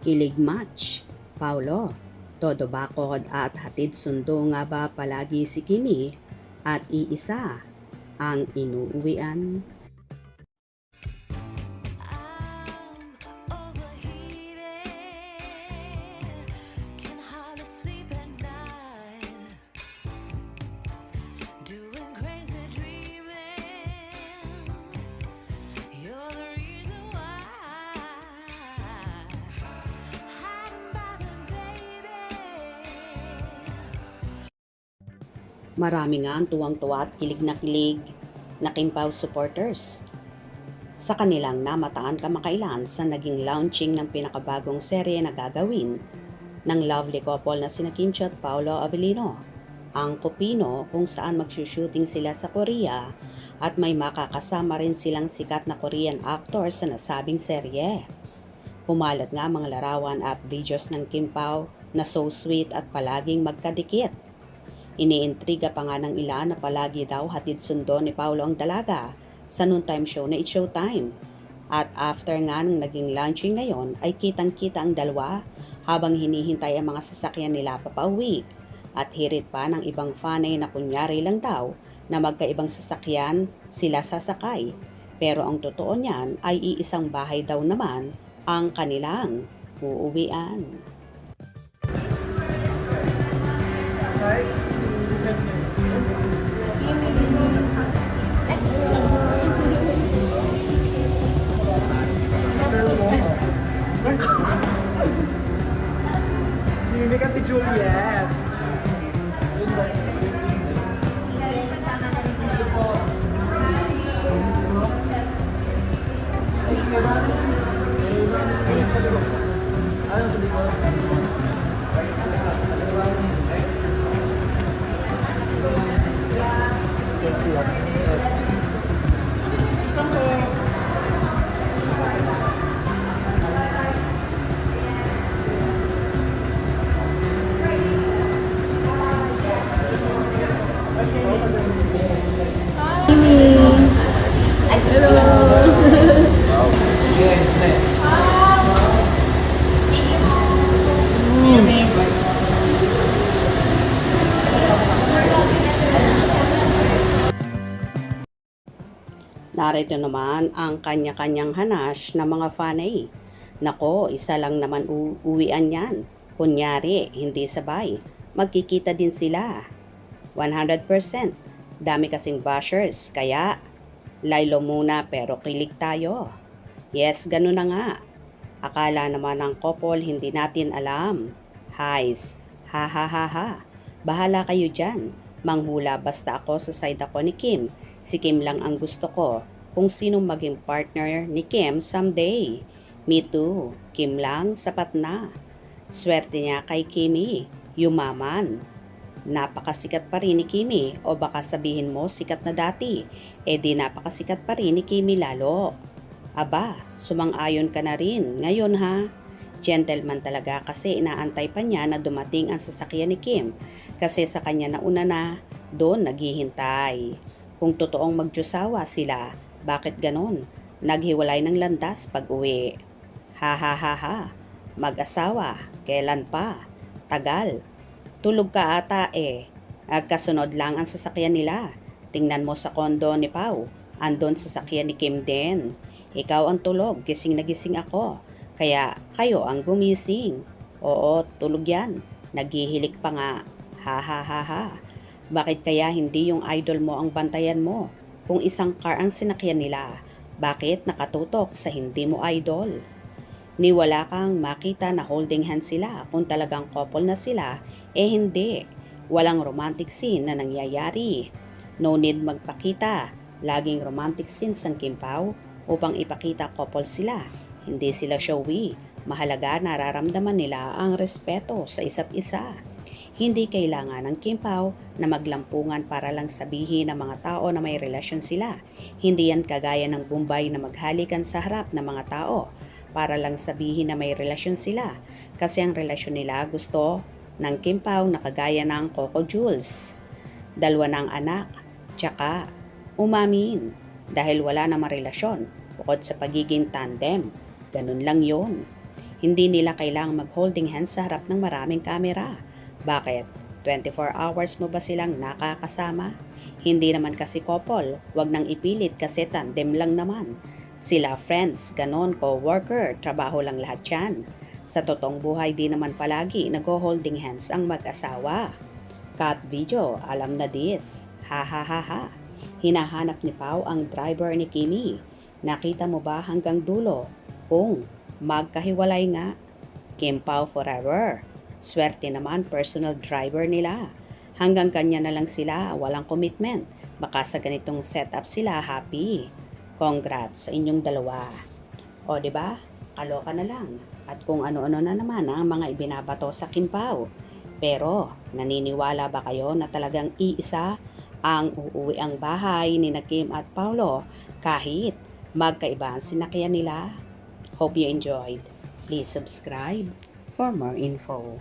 Kilig match, Paulo, todo bakod at hatid sundo nga ba palagi si Kimi at iisa ang inuuwian? I'm overheated, can hardly sleep at night, doing crazy dreaming. You're the reason why. Hiding by the baby. Marami nga ang tuwang-tuwa at kilig na Kimpaw supporters sa kanilang namataan kamakailan sa naging launching ng pinakabagong serye na gagawin ng lovely couple na sina Kim Chiu at Paolo Avellino, ang Kupino, kung saan magsushooting sila sa Korea at may makakasama rin silang sikat na Korean actor sa nasabing serye. Kumalat nga mga larawan at videos ng Kim Pao na so sweet at palaging magkadikit. Iniintriga pa nga ng ilan na palagi daw hatid sundo ni Paolo ang dalaga sa noontime show na It's Showtime. At after nga ng naging launching na yon ay kitang-kita ang dalawa habang hinihintay ang mga sasakyan nila papauwi. At hirit pa ng ibang fanay na kunyari lang daw na magkaibang sasakyan sila sasakay. Pero ang totoo niyan ay iisang bahay daw naman ang kanilang uuwian. Mimic at ni Juliet. Narito naman ang kanya-kanyang hanash na mga fanay. Nako, isa lang naman uwian yan. Kunyari, hindi sabay. Magkikita din sila. 100%. Dami kasing bashers, kaya laylo muna pero kilig tayo. Yes, ganun na nga. Akala naman ng couple hindi natin alam. Highs, ha ha ha ha. Bahala kayo dyan. Manghula basta ako sa side ako ni Kim. Si Kim lang ang gusto ko. Kung sino maging partner ni Kim someday. Me too. Kim lang, sapat na. Swerte niya kay Kimi. Yumaman. Napakasikat pa rin ni Kimi o baka sabihin mo sikat na dati. E di napakasikat pa rin ni Kimi lalo. Aba, sumang-ayon ka na rin ngayon ha. Gentleman talaga kasi inaantay pa niya na dumating ang sasakyan ni Kim kasi sa kanya nauna na doon naghihintay. Kung totoong magjusawa sila, bakit ganon? Naghiwalay ng landas pag uwi. Ha ha ha ha. Mag-asawa, kailan pa? Tagal. Tulog ka ata eh. Kasunod lang ang sasakyan nila. Tingnan mo sa kondo ni Pau. Andon sasakyan ni Kim din. Ikaw ang tulog, gising na gising ako. Kaya kayo ang gumising. Oo, tulog yan. Naghihilik pa nga. Ha ha ha ha. Bakit kaya hindi yung idol mo ang bantayan mo? Kung isang car ang sinakyan nila, bakit nakatutok sa hindi mo idol? Ni wala kang makita na holding hands sila kung talagang couple na sila, eh hindi. Walang romantic scene na nangyayari. No need magpakita. Laging romantic scenes ang Kimpaw upang ipakita couple sila. Hindi sila showy. Mahalaga nararamdaman nila ang respeto sa isa't isa. Hindi kailangan ng Kimpaw na maglampungan para lang sabihin ng mga tao na may relasyon sila. Hindi yan kagaya ng Bombay na maghalikan sa harap ng mga tao para lang sabihin na may relasyon sila. Kasi ang relasyon nila gusto ng Kimpaw na kagaya ng Coco Jules. Dalawa ng anak, tsaka umamin dahil wala namang relasyon bukod sa pagiging tandem. Ganun lang yon. Hindi nila kailangang mag-holding hands sa harap ng maraming kamera. Bakit? 24 hours mo ba silang nakakasama? Hindi naman kasi couple, wag nang ipilit kasi tandem lang naman. Sila friends, ganon, co-worker, trabaho lang lahat yan. Sa totoong buhay di naman palagi nag-holding hands ang mag-asawa. Cut video, alam na this. Ha ha ha ha. Hinahanap ni Pao ang driver ni Kimi. Nakita mo ba hanggang dulo? Kung magkahiwalay nga. Kim Pao forever. Swerte naman personal driver nila. Hanggang kanya na lang sila, walang commitment. Baka sa ganitong setup sila happy. Congrats sa inyong dalawa. O, di ba? Kaloka na lang. At kung ano-ano na naman ang mga ibinabato sa Kim Pao. Pero, naniniwala ba kayo na talagang iisa ang uuwi ang bahay ni Kim at Paulo kahit magkaiba ang sinakyan nila? Hope you enjoyed. Please subscribe for more info.